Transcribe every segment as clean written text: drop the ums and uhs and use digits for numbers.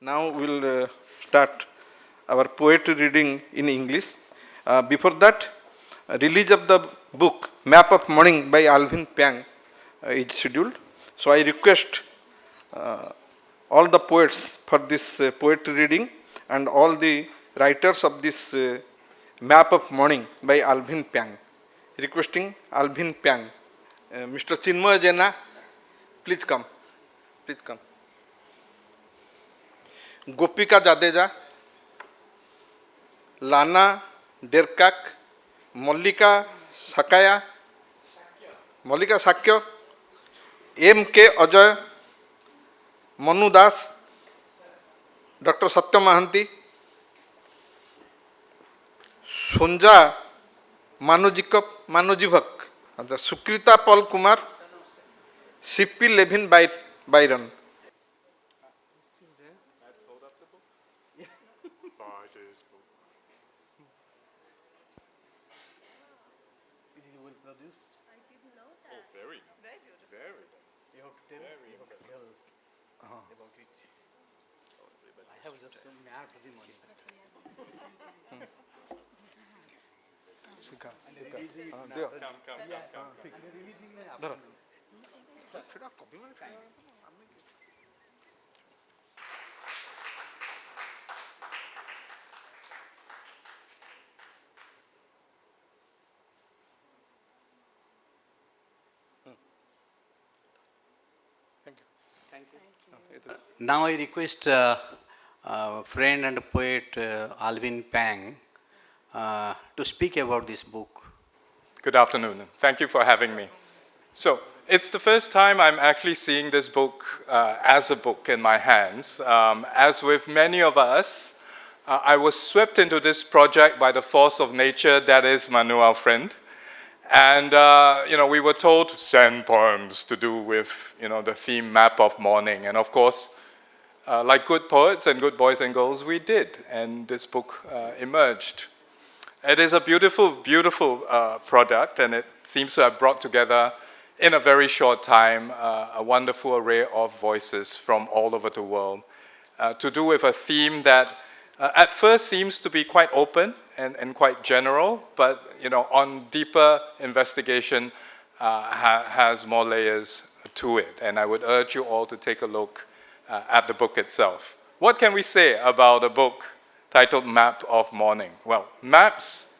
Now we'll start our poetry reading in English. Before that, release of the book Map of Morning by Alvin Pang is scheduled. So I request all the poets for this poetry reading and all the writers of this Map of Morning by Alvin Pang. Requesting Alvin Pang. Mr. Chinmoy Jena, please come. Please come. Gopika Jadeja, Lana Derkak, Mallika Sakya, M.K. Ajay, Manu Das, Dr. Satya Mahanti, Sonja Manojivak, Sukrita Paul Kumar, C.P. Levin Byron. Now I request friend and poet Alvin Pang to speak about this book. Good afternoon. Thank you for having me. So, it's the first time I'm actually seeing this book as a book in my hands. As with many of us, I was swept into this project by the force of nature, that is Manu, our friend. And, we were told to send poems to do with, the theme Map of Morning. And of course, like good poets and good boys and girls, we did. And this book emerged. It is a beautiful, beautiful product, and it seems to have brought together, in a very short time, a wonderful array of voices from all over the world to do with a theme that at first seems to be quite open and quite general, but on deeper investigation has more layers to it. And I would urge you all to take a look at the book itself. What can we say about a book titled Map of Morning? Well, maps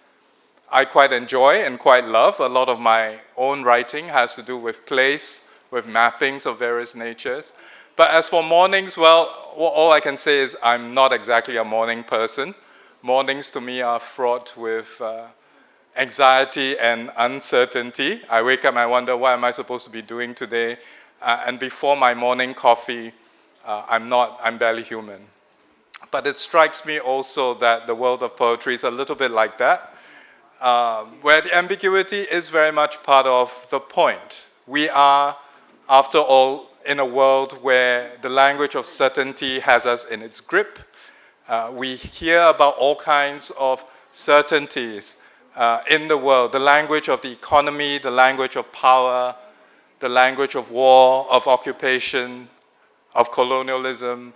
I quite enjoy and quite love. A lot of my own writing has to do with place, with mappings of various natures. But as for mornings, well, all I can say is I'm not exactly a morning person. Mornings to me are fraught with anxiety and uncertainty. I wake up and I wonder, what am I supposed to be doing today? And before my morning coffee, I'm barely human. But it strikes me also that the world of poetry is a little bit like that, where the ambiguity is very much part of the point. We are, after all, in a world where the language of certainty has us in its grip. We hear about all kinds of certainties in the world, the language of the economy, the language of power, the language of war, of occupation, of colonialism,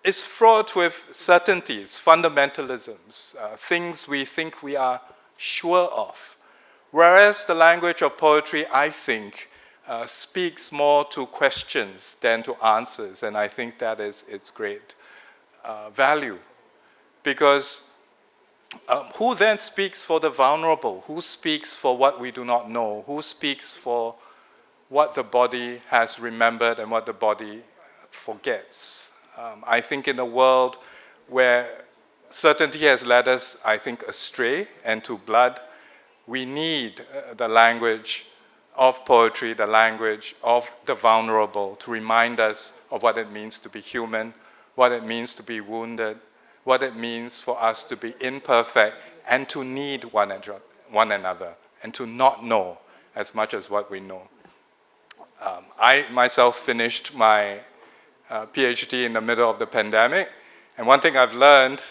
is fraught with certainties, fundamentalisms, things we think we are sure of. Whereas the language of poetry, I think, speaks more to questions than to answers, and I think that is its great value. Because who then speaks for the vulnerable? Who speaks for what we do not know? Who speaks for what the body has remembered and what the body forgets? I think in a world where certainty has led us, I think, astray and to blood, we need the language of poetry, the language of the vulnerable, to remind us of what it means to be human, what it means to be wounded, what it means for us to be imperfect and to need one another and to not know as much as what we know. I myself finished my PhD in the middle of the pandemic, and one thing I've learned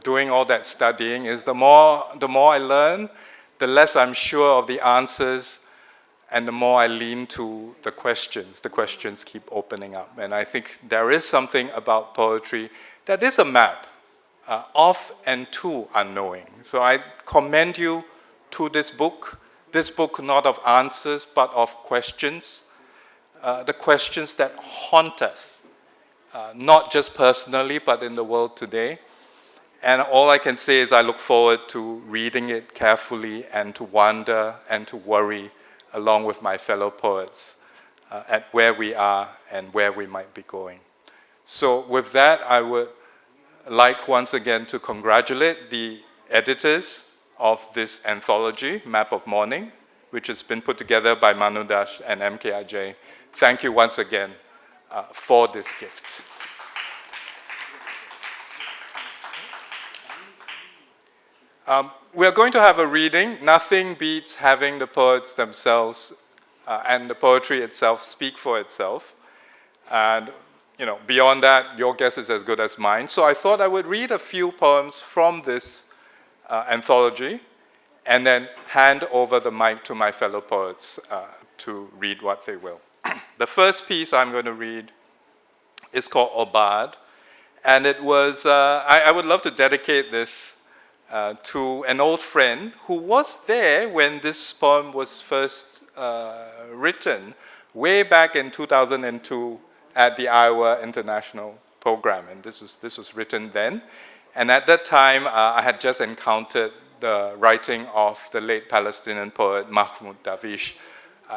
doing all that studying is the more I learn, the less I'm sure of the answers and the more I lean to the questions keep opening up. And I think there is something about poetry that is a map of and to unknowing. So I commend you to this book not of answers, but of questions, the questions that haunt us, not just personally, but in the world today. And all I can say is I look forward to reading it carefully and to wonder and to worry along with my fellow poets at where we are and where we might be going. So with that, I would like once again to congratulate the editors of this anthology, Map of Morning, which has been put together by Manu Das and MKRJ. Thank you once again for this gift. We are going to have a reading. Nothing beats having the poets themselves and the poetry itself speak for itself. And beyond that, your guess is as good as mine. So I thought I would read a few poems from this anthology and then hand over the mic to my fellow poets to read what they will. The first piece I'm going to read is called Obad. And it was, I would love to dedicate this to an old friend who was there when this poem was first written, way back in 2002 at the Iowa International Program. And this was written then. And at that time, I had just encountered the writing of the late Palestinian poet Mahmoud Darwish.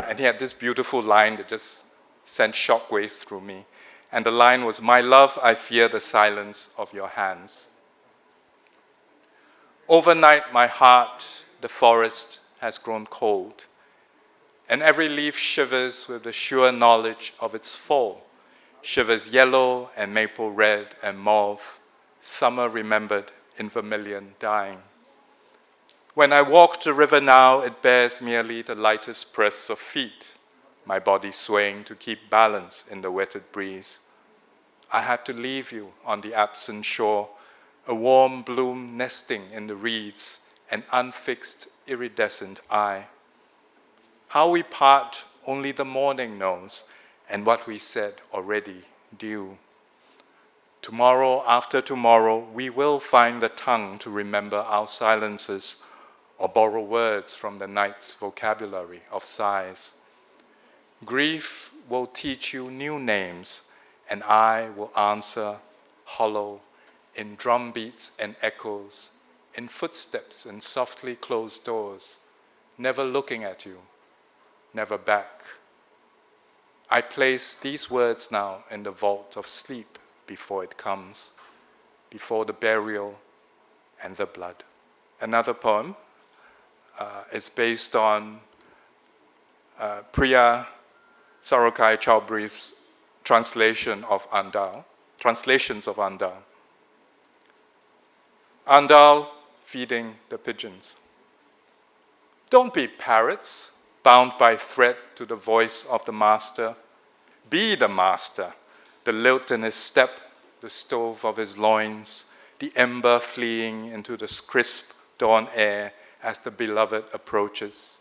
And he had this beautiful line that just sent shockwaves through me. And the line was, "My love, I fear the silence of your hands." Overnight, my heart, the forest, has grown cold, and every leaf shivers with the sure knowledge of its fall, shivers yellow and maple red and mauve, summer remembered in vermilion dying. When I walk the river now, it bears merely the lightest press of feet, my body swaying to keep balance in the wetted breeze. I had to leave you on the absent shore, a warm bloom nesting in the reeds, an unfixed iridescent eye. How we part, only the morning knows, and what we said already due. Tomorrow after tomorrow, we will find the tongue to remember our silences or borrow words from the night's vocabulary of sighs. Grief will teach you new names, and I will answer hollow in drum beats and echoes, in footsteps and softly closed doors, never looking at you, never back. I place these words now in the vault of sleep before it comes, before the burial and the blood. Another poem is based on Priya Sarokai Chowdhury's translations of Andal. Andal feeding the pigeons. Don't be parrots, bound by thread to the voice of the master. Be the master, the lilt in his step, the stove of his loins, the ember fleeing into the crisp dawn air as the beloved approaches.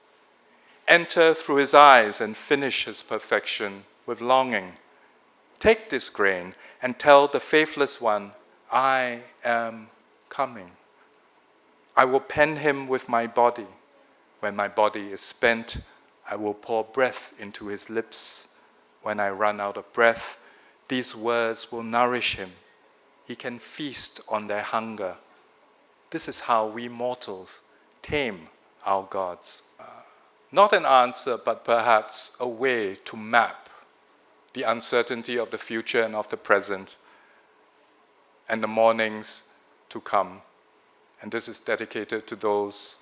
Enter through his eyes and finish his perfection with longing. Take this grain and tell the faithless one, I am coming. I will pen him with my body. When my body is spent, I will pour breath into his lips. When I run out of breath, these words will nourish him. He can feast on their hunger. This is how we mortals tame our gods. Not an answer, but perhaps a way to map the uncertainty of the future and of the present and the mornings to come. And this is dedicated to those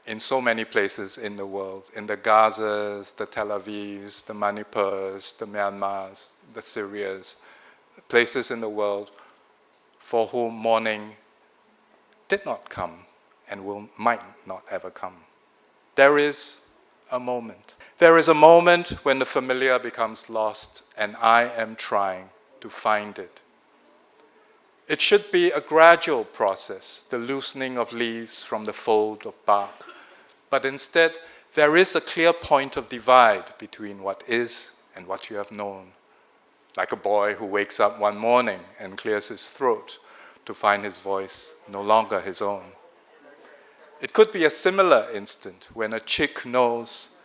in so many places in the world, in the Gazas, the Tel Avivs, the Manipurs, the Myanmars, the Syrias, places in the world for whom morning did not come and might not ever come. There is a moment. There is a moment when the familiar becomes lost, and I am trying to find it. It should be a gradual process, the loosening of leaves from the fold of bark. But instead, there is a clear point of divide between what is and what you have known. Like a boy who wakes up one morning and clears his throat to find his voice no longer his own. It could be a similar instant when a chick knows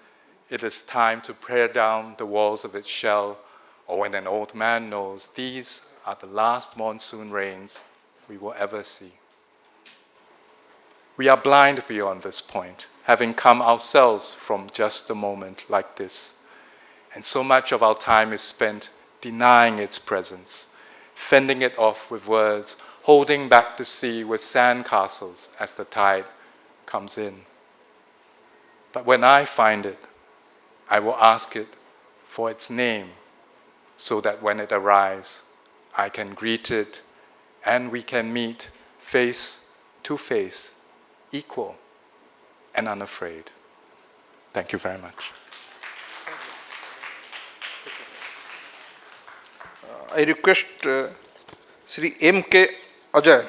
it is time to tear down the walls of its shell, or when an old man knows these are the last monsoon rains we will ever see. We are blind beyond this point, having come ourselves from just a moment like this. And so much of our time is spent denying its presence, fending it off with words, holding back the sea with sandcastles as the tide comes in. But when I find it, I will ask it for its name, so that when it arrives, I can greet it and we can meet face to face, equal and unafraid. Thank you very much. I request Sri M.K. Ajay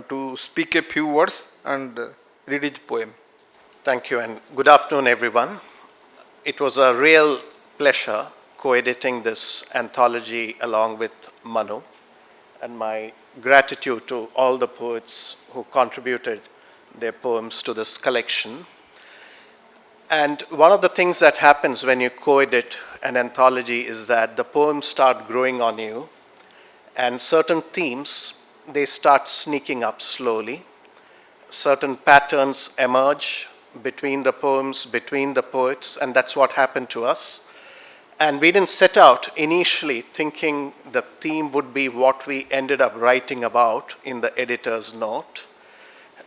to speak a few words and read his poem. Thank you and good afternoon, everyone. It was a real pleasure co-editing this anthology along with Manu, and my gratitude to all the poets who contributed their poems to this collection. And one of the things that happens when you co-edit an anthology is that the poems start growing on you, and certain themes, they start sneaking up slowly. Certain patterns emerge between the poems, between the poets, and that's what happened to us. And we didn't set out initially thinking the theme would be what we ended up writing about in the editor's note.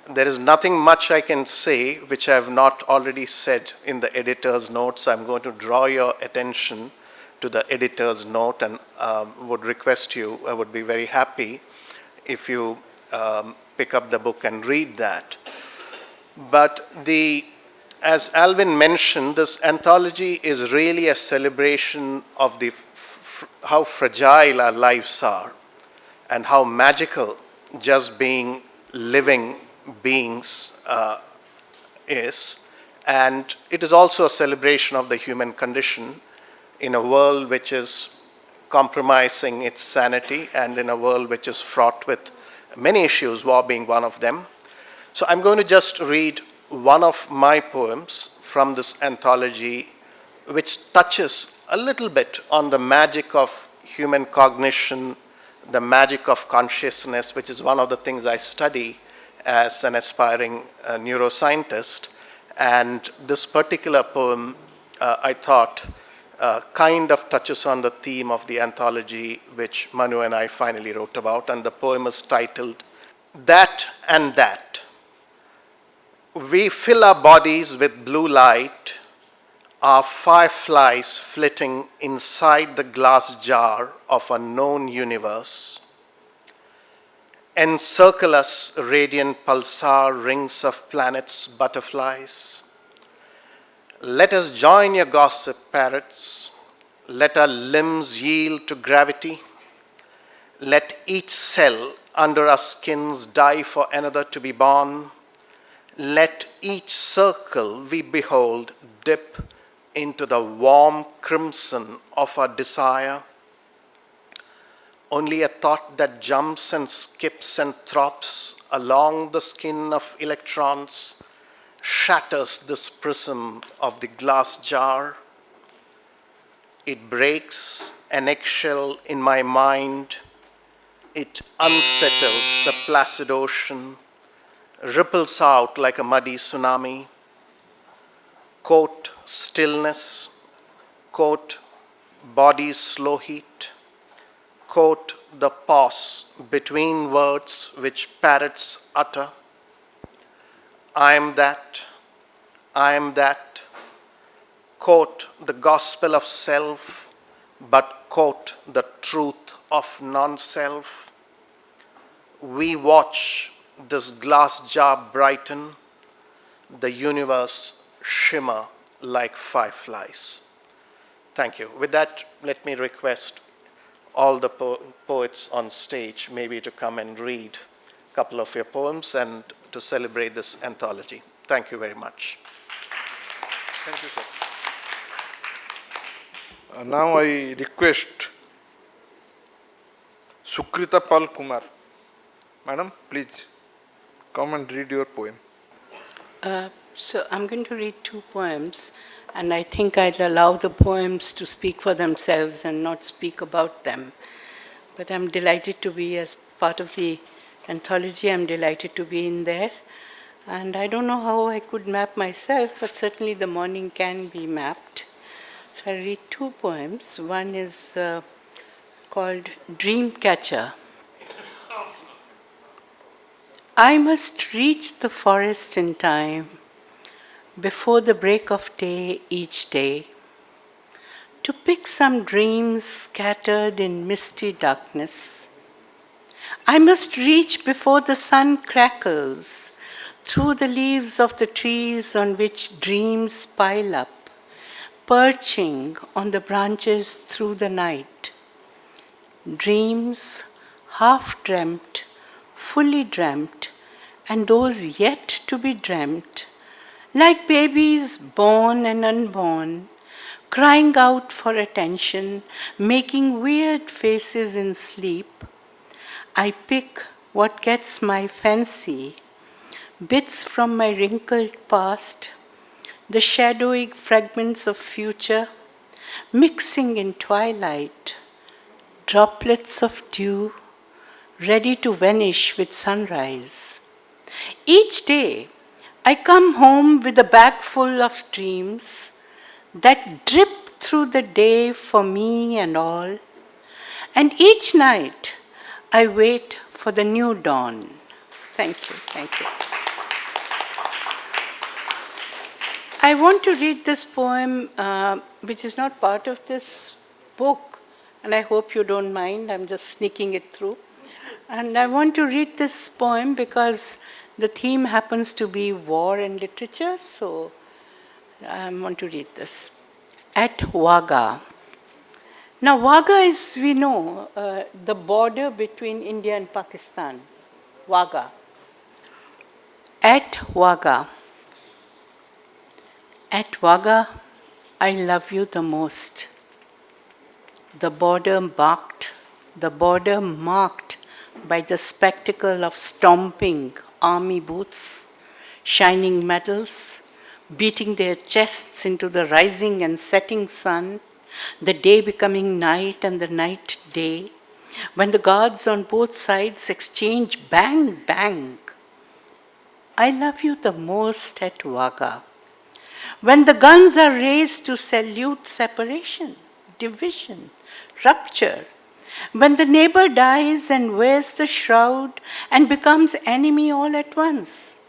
There is nothing much I can say which I have not already said in the editor's notes. I'm going to draw your attention to the editor's note and would request you, I would be very happy if you pick up the book and read that. But as Alvin mentioned, this anthology is really a celebration of how fragile our lives are and how magical just being living beings is. And it is also a celebration of the human condition in a world which is compromising its sanity and in a world which is fraught with many issues, war being one of them. So I'm going to just read one of my poems from this anthology, which touches a little bit on the magic of human cognition, the magic of consciousness, which is one of the things I study as an aspiring neuroscientist. And this particular poem, I thought, kind of touches on the theme of the anthology, which Manu and I finally wrote about. And the poem is titled, That and That. We fill our bodies with blue light, our fireflies flitting inside the glass jar of a known universe. Encircle us radiant pulsar rings of planets, butterflies. Let us join your gossip, parrots. Let our limbs yield to gravity. Let each cell under our skins die for another to be born. Let each circle we behold dip into the warm crimson of our desire. Only a thought that jumps and skips and throbs along the skin of electrons shatters this prism of the glass jar. It breaks an eggshell in my mind. It unsettles the placid ocean, ripples out like a muddy tsunami. Quote, stillness. Quote, body's slow heat. Quote, the pause between words which parrots utter. I am that. I am that. Quote, the gospel of self, but quote, the truth of non-self. We watch this glass jar brighten, the universe shimmer like fireflies. Thank you. With that, let me request all the poets on stage maybe to come and read a couple of your poems and to celebrate this anthology. Thank you very much. Thank you, sir. Now I request Sukrita Pal Kumar. Madam, please come and read your poem. So I'm going to read two poems, and I think I'll allow the poems to speak for themselves and not speak about them. But I'm delighted to be as part of the anthology. I'm delighted to be in there. And I don't know how I could map myself, but certainly the morning can be mapped. So I'll read two poems. One is called Dreamcatcher. I must reach the forest in time, before the break of day each day, to pick some dreams scattered in misty darkness. I must reach before the sun crackles through the leaves of the trees on which dreams pile up, perching on the branches through the night. Dreams half dreamt, fully dreamt, and those yet to be dreamt, like babies born and unborn, crying out for attention, making weird faces in sleep. I pick what gets my fancy, bits from my wrinkled past, the shadowy fragments of future, mixing in twilight, droplets of dew, ready to vanish with sunrise. Each day, I come home with a bag full of dreams that drip through the day for me and all, and each night I wait for the new dawn. Thank you, thank you. I want to read this poem, which is not part of this book, and I hope you don't mind, I'm just sneaking it through. And I want to read this poem because the theme happens to be war and literature, so I want to read this. At Wagah. Now, Wagah is, we know, the border between India and Pakistan. Wagah. At Wagah. At Wagah, I love you the most. The border marked by the spectacle of stomping army boots, shining medals, beating their chests into the rising and setting sun, the day becoming night and the night day, when the guards on both sides exchange bang, bang. I love you the most at Wagah, when the guns are raised to salute separation, division, rupture, when the neighbor dies and wears the shroud and becomes enemy all at once.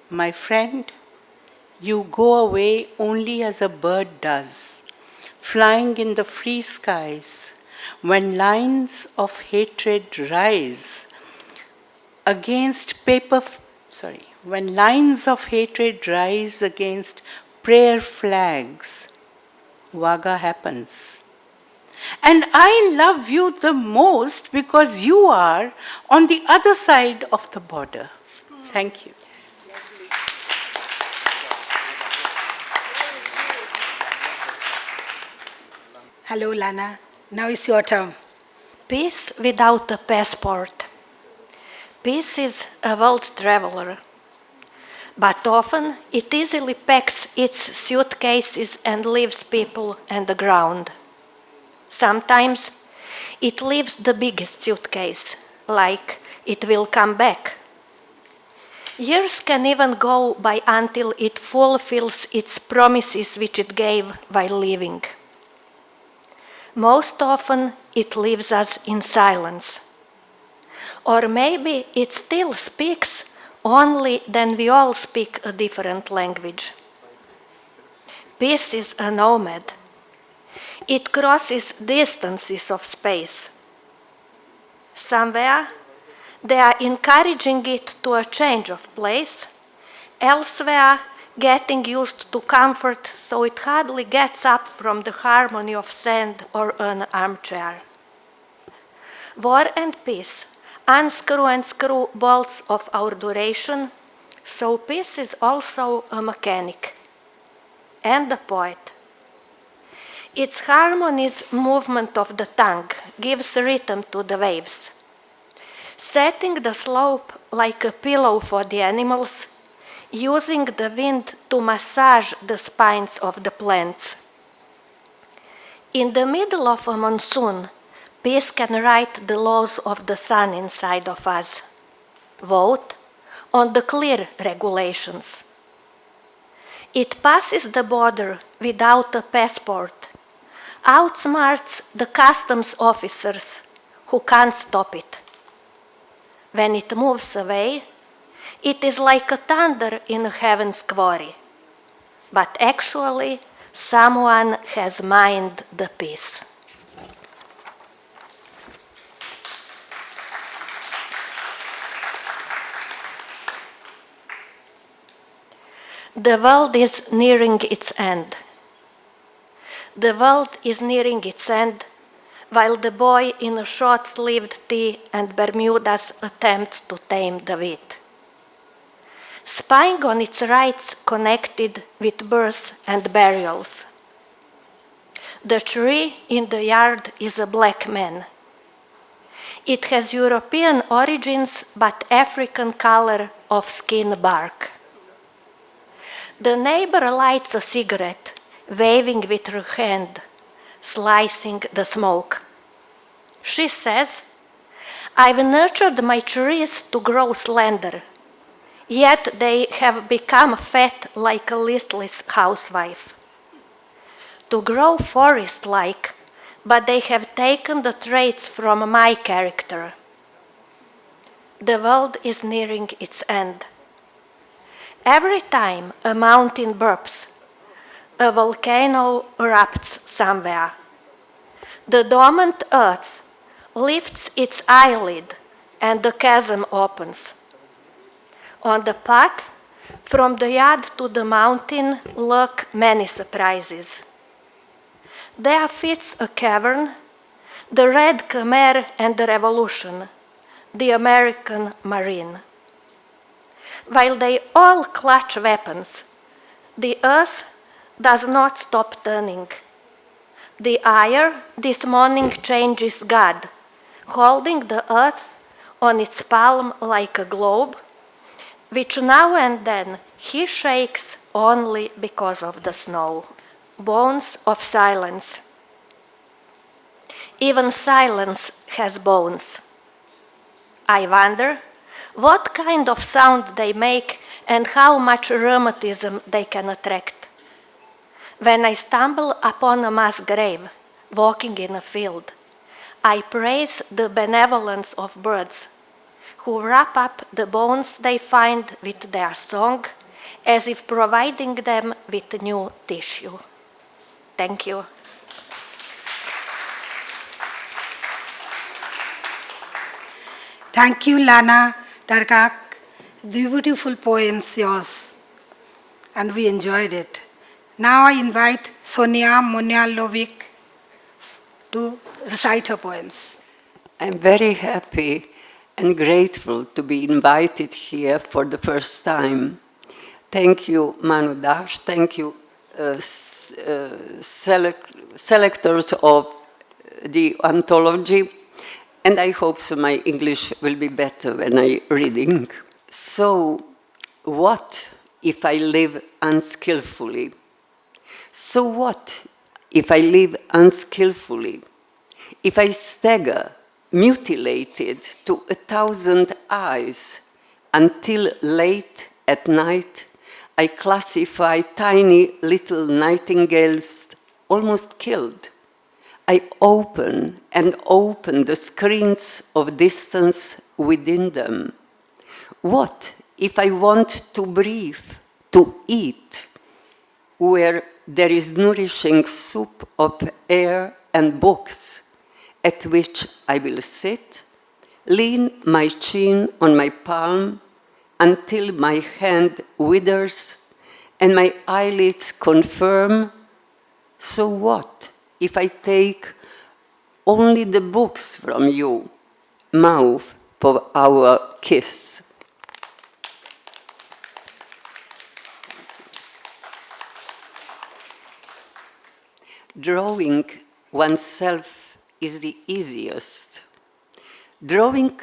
My friend, you go away only as a bird does, flying in the free skies, when lines of hatred rise against when lines of hatred rise against prayer flags, Wagah happens. And I love you the most because you are on the other side of the border. Thank you. Hello, Lana. Now it's your turn. Peace without a passport. Peace is a world traveler, but often it easily packs its suitcases and leaves people on the ground. Sometimes it leaves the biggest suitcase, like it will come back. Years can even go by until it fulfills its promises which it gave while living. Most often it leaves us in silence. Or maybe it still speaks, only then we all speak a different language. Peace is a nomad. It crosses distances of space. Somewhere they are encouraging it to a change of place, elsewhere getting used to comfort so it hardly gets up from the harmony of sand or an armchair. War and peace unscrew and screw bolts of our duration, so peace is also a mechanic. and the poet. Its harmonious movement of the tongue gives rhythm to the waves, setting the slope like a pillow for the animals, using the wind to massage the spines of the plants. In the middle of a monsoon, peace can write the laws of the sun inside of us. Vote on the clear regulations. It passes the border without a passport, outsmarts the customs officers who can't stop it. When it moves away, it is like a thunder in heaven's quarry. But actually, someone has mined the peace. The world is nearing its end. The world is nearing its end, while the boy in a short-sleeved tee and Bermudas attempts to tame the wheat. Spying on its rights connected with births and burials. The tree in the yard is a black man. It has European origins but African color of skin bark. The neighbor lights a cigarette, waving with her hand, slicing the smoke. She says, "I've nurtured my trees to grow slender, yet they have become fat like a listless housewife. To grow forest-like, but they have taken the traits from my character. The world is nearing its end. Every time a mountain burps, a volcano erupts somewhere. The dormant earth lifts its eyelid and the chasm opens. On the path from the yard to the mountain lurk many surprises. There fits a cavern, the Red Khmer and the Revolution, the American Marine. While they all clutch weapons, the earth does not stop turning. The ire this morning changes God, holding the earth on its palm like a globe, which now and then he shakes only because of the snow. Bones of silence. Even silence has bones. I wonder what kind of sound they make and how much rheumatism they can attract. When I stumble upon a mass grave, walking in a field, I praise the benevolence of birds, who wrap up the bones they find with their song, as if providing them with new tissue. Thank you. Thank you, Lana Darkak. Beautiful poems, yours. And we enjoyed it. Now I invite Sonia Monialovic to recite her poems. I'm very happy and grateful to be invited here for the first time. Thank you, Manu Dash. Thank you, selectors of the anthology. And I hope so my English will be better when I'm reading. So, what if I live unskillfully? So what if I live unskillfully? If I stagger, mutilated to 1,000 eyes, until late at night, I classify tiny little nightingales almost killed. I open and open the screens of distance within them. What if I want to breathe, to eat, where there is nourishing soup of air and books, at which I will sit, lean my chin on my palm until my hand withers and my eyelids confirm? So what if I take only the books from you, mouth for our kiss? Drawing oneself is the easiest. Drawing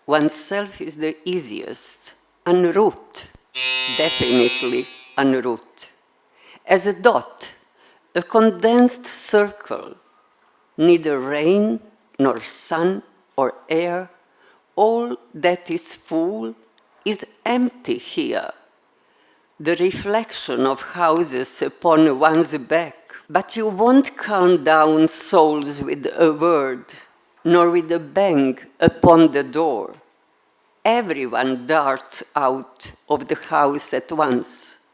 oneself is the easiest. En route, definitely en route. As a dot, a condensed circle, neither rain nor sun or air, all that is full is empty here. The reflection of houses upon one's back, but you won't count down souls with a word, nor with a bang upon the door. Everyone darts out of the house at once.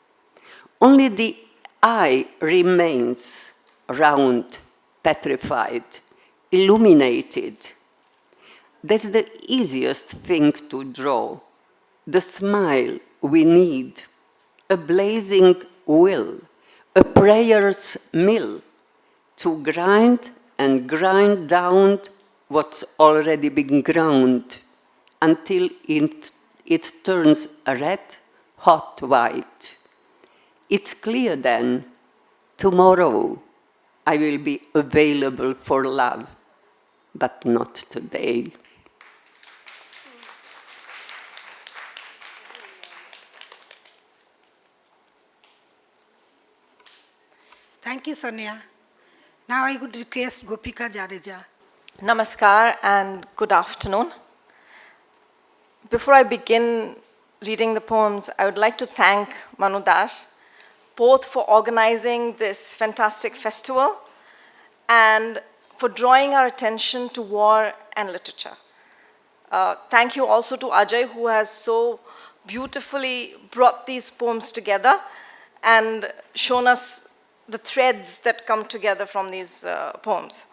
Only the eye remains round, petrified, illuminated. That's the easiest thing to draw, the smile we need, a blazing will, a prayer's mill, to grind and grind down what's already been ground until it turns a red, hot white. It's clear then, tomorrow I will be available for love, but not today. Thank you, Sonia. Now I would request Gopika Jadeja. Namaskar and good afternoon. Before I begin reading the poems, I would like to thank Manu Das both for organizing this fantastic festival and for drawing our attention to war and literature. Thank you also to Ajay, who has so beautifully brought these poems together and shown us the threads that come together from these poems.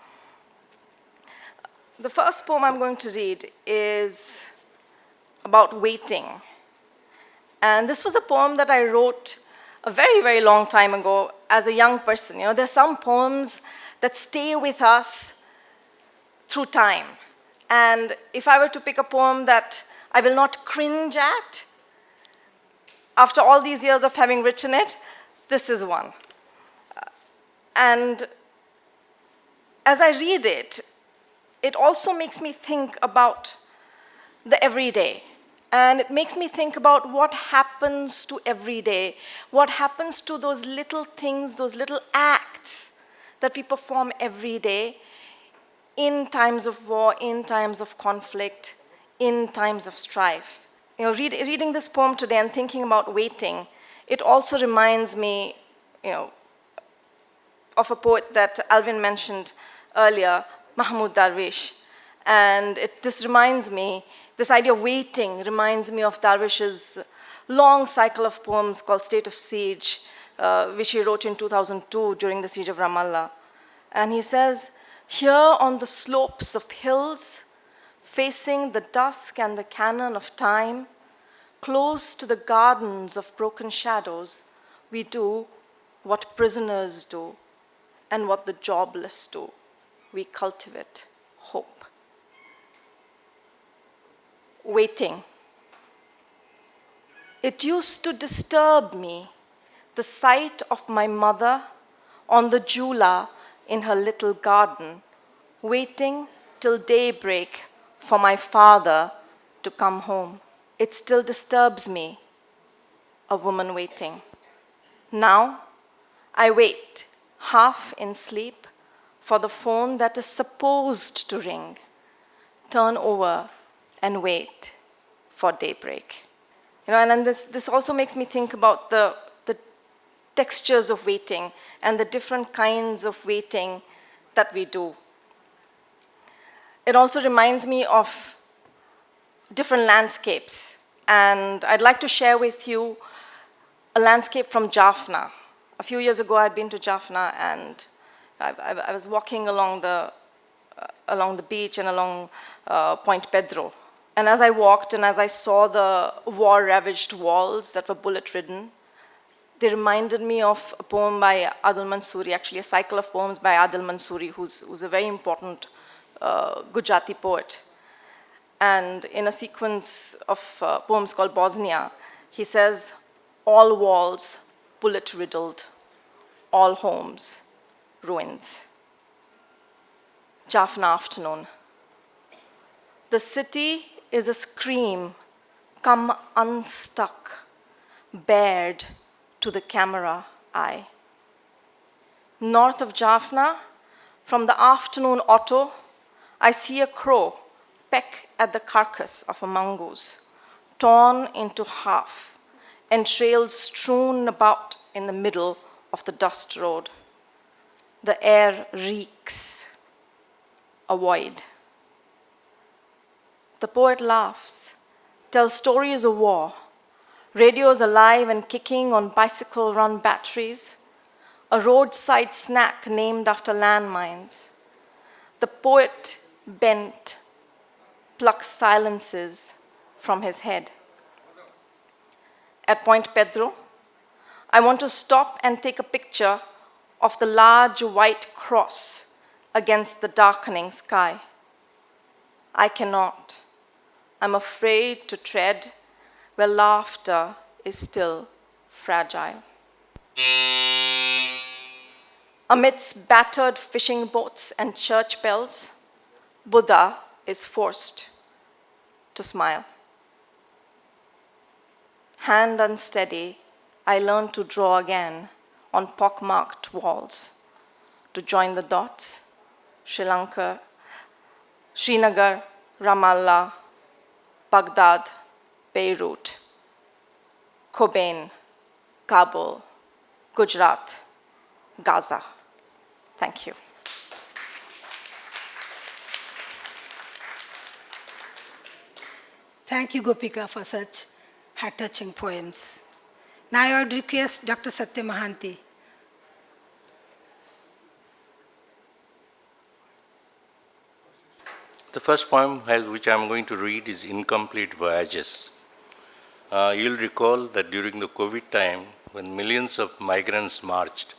The first poem I'm going to read is about waiting. And this was a poem that I wrote a very, very long time ago as a young person. You know, there's some poems that stay with us through time. And if I were to pick a poem that I will not cringe at, after all these years of having written it, this is one. And as I read it, it also makes me think about the everyday. And it makes me think about what happens to every day, what happens to those little things, those little acts that we perform every day in times of war, in times of conflict, in times of strife. You know, reading this poem today and thinking about waiting, it also reminds me, you know, of a poet that Alvin mentioned earlier, Mahmoud Darwish. And this reminds me, this idea of waiting reminds me of Darwish's long cycle of poems called State of Siege, which he wrote in 2002 during the siege of Ramallah. And he says, "Here on the slopes of hills, facing the dusk and the cannon of time, close to the gardens of broken shadows, we do what prisoners do and what the jobless do. We cultivate hope." Waiting. It used to disturb me, the sight of my mother on the Jula in her little garden, waiting till daybreak for my father to come home. It still disturbs me, a woman waiting. Now, I wait, half in sleep, for the phone that is supposed to ring, turn over and wait for daybreak. You know, and then this also makes me think about the textures of waiting and the different kinds of waiting that we do. It also reminds me of different landscapes. And I'd like to share with you a landscape from Jaffna. A few years ago, I'd been to Jaffna, and I was walking along the beach and along Point Pedro. And as I walked and as I saw the war-ravaged walls that were bullet-ridden, they reminded me of a poem by Adil Mansoori, actually a cycle of poems by Adil Mansoori, who's a very important Gujarati poet. And in a sequence of poems called Bosnia, he says, "All walls bullet-riddled, all homes ruins. Jaffna afternoon. The city is a scream come unstuck, bared to the camera eye. North of Jaffna, from the afternoon auto, I see a crow peck at the carcass of a mongoose, torn into half, entrails strewn about in the middle of the dust road. The air reeks. Avoid. The poet laughs, tells stories of war, radios alive and kicking on bicycle-run batteries, a roadside snack named after landmines. The poet bent plucks silences from his head. At Point Pedro, I want to stop and take a picture of the large white cross against the darkening sky. I cannot. I'm afraid to tread where laughter is still fragile. Amidst battered fishing boats and church bells, Buddha is forced to smile. Hand unsteady, I learn to draw again on pockmarked walls. To join the dots, Sri Lanka, Srinagar, Ramallah, Baghdad, Beirut, Kobane, Kabul, Gujarat, Gaza. Thank you. Thank you, Gopika, for such heart-touching poems. Now I would request Dr. Satya Mahanti. The first poem which I am going to read is Incomplete Voyages. You'll recall that during the COVID time, when millions of migrants marched,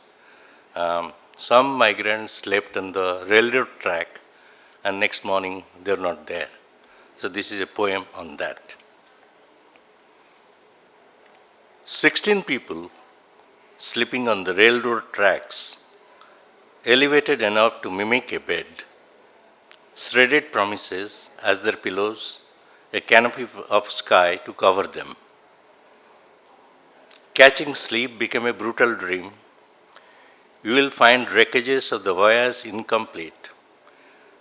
some migrants slept on the railroad track and next morning they're not there. So this is a poem on that. 16 people sleeping on the railroad tracks, elevated enough to mimic a bed, shredded promises as their pillows, a canopy of sky to cover them. Catching sleep became a brutal dream. You will find wreckages of the voyage incomplete,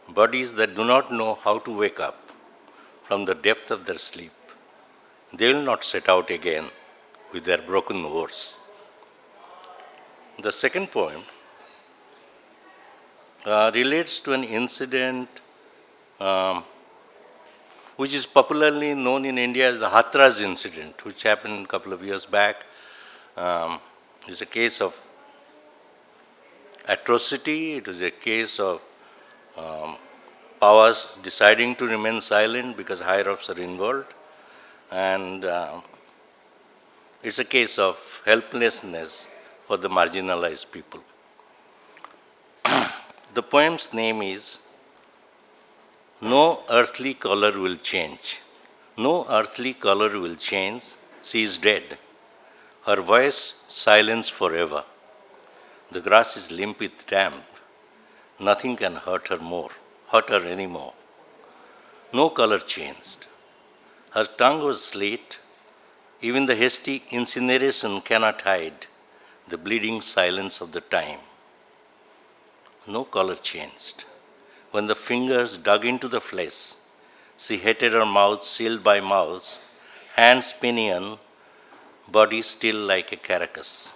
bodies that do not know how to wake up from the depth of their sleep. They will not set out again with their broken oars. The second poem relates to an incident which is popularly known in India as the Hathras incident, which happened a couple of years back. It's a case of atrocity. It was a case of powers deciding to remain silent because higher-ups are involved. And it's a case of helplessness for the marginalized people. The poem's name is No Earthly Color Will Change. No earthly color will change. She is dead. Her voice silence forever. The grass is limp with damp. Nothing can hurt her anymore. No color changed. Her tongue was slate. Even the hasty incineration cannot hide the bleeding silence of the time. No color changed. When the fingers dug into the flesh, she hated her mouth sealed by mouths, hands pinion, body still like a carcass.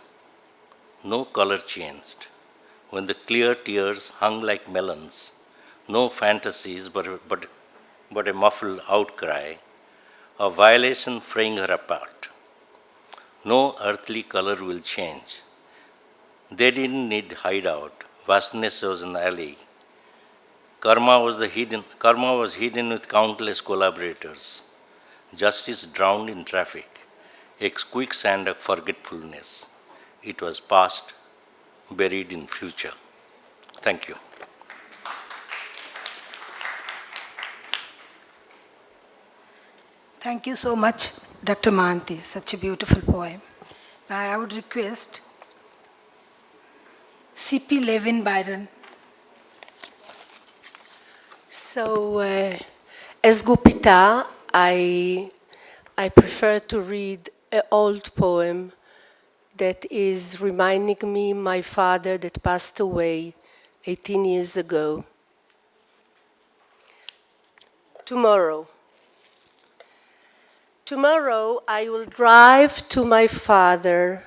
No color changed. When the clear tears hung like melons, no fantasies but a muffled outcry, a violation fraying her apart. No earthly color will change. They didn't need hideout. Vastness was an alley. Karma was hidden with countless collaborators. Justice drowned in traffic, a quicksand of forgetfulness. It was past, buried in future. Thank you. Thank you so much, Dr. Mahanti. Such a beautiful poem. Now I would request C.P. Levin Byron. So, as Gupita, I prefer to read an old poem that is reminding me my father that passed away 18 years ago. Tomorrow. Tomorrow I will drive to my father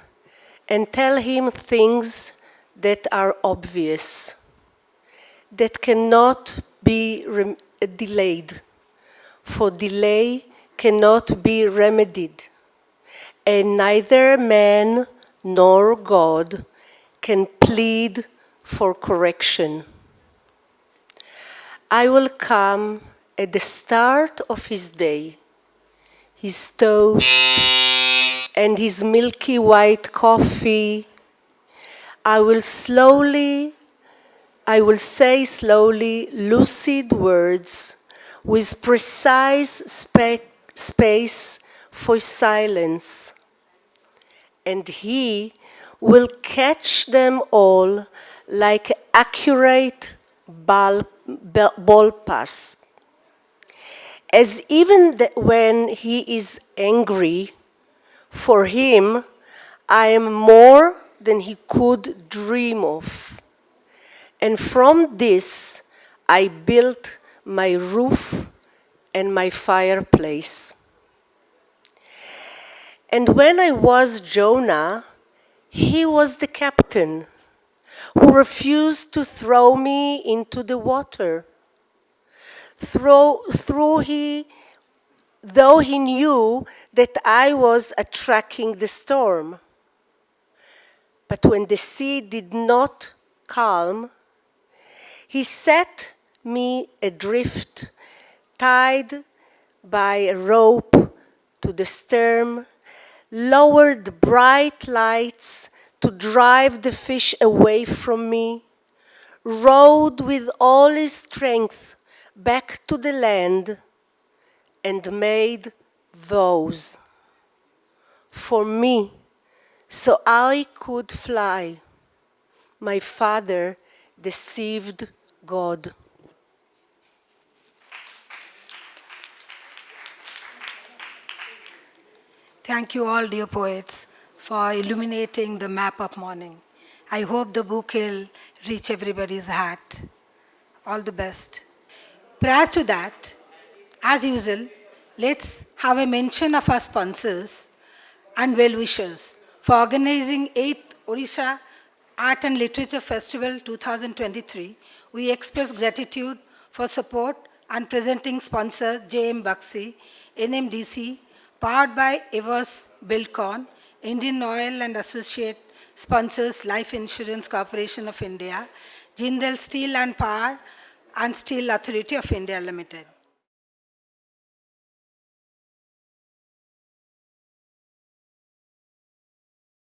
and tell him things that are obvious, that cannot be delayed, for delay cannot be remedied, and neither man nor God can plead for correction. I will come at the start of his day, his toast and his milky white coffee. I will say slowly lucid words with precise space for silence. And he will catch them all like accurate ball pass. As even when he is angry, for him I am more than he could dream of. And from this I built my roof and my fireplace. And when I was Jonah, he was the captain who refused to throw me into the water. Though he knew that I was attracting the storm. But when the sea did not calm, he set me adrift, tied by a rope to the stern, lowered bright lights to drive the fish away from me, rowed with all his strength back to the land, and made vows for me so I could fly. My father deceived God. Thank you all, dear poets, for illuminating the map of morning. I hope the book will reach everybody's heart. All the best. Prior to that, as usual, let's have a mention of our sponsors and well-wishers for organizing 8th Odisha Art and Literature Festival 2023. We express gratitude for support and presenting sponsor J.M. Baxi, NMDC, powered by Evers Buildcon, Indian Oil and Associate sponsors Life Insurance Corporation of India, Jindal Steel and Power, and Steel Authority of India Limited.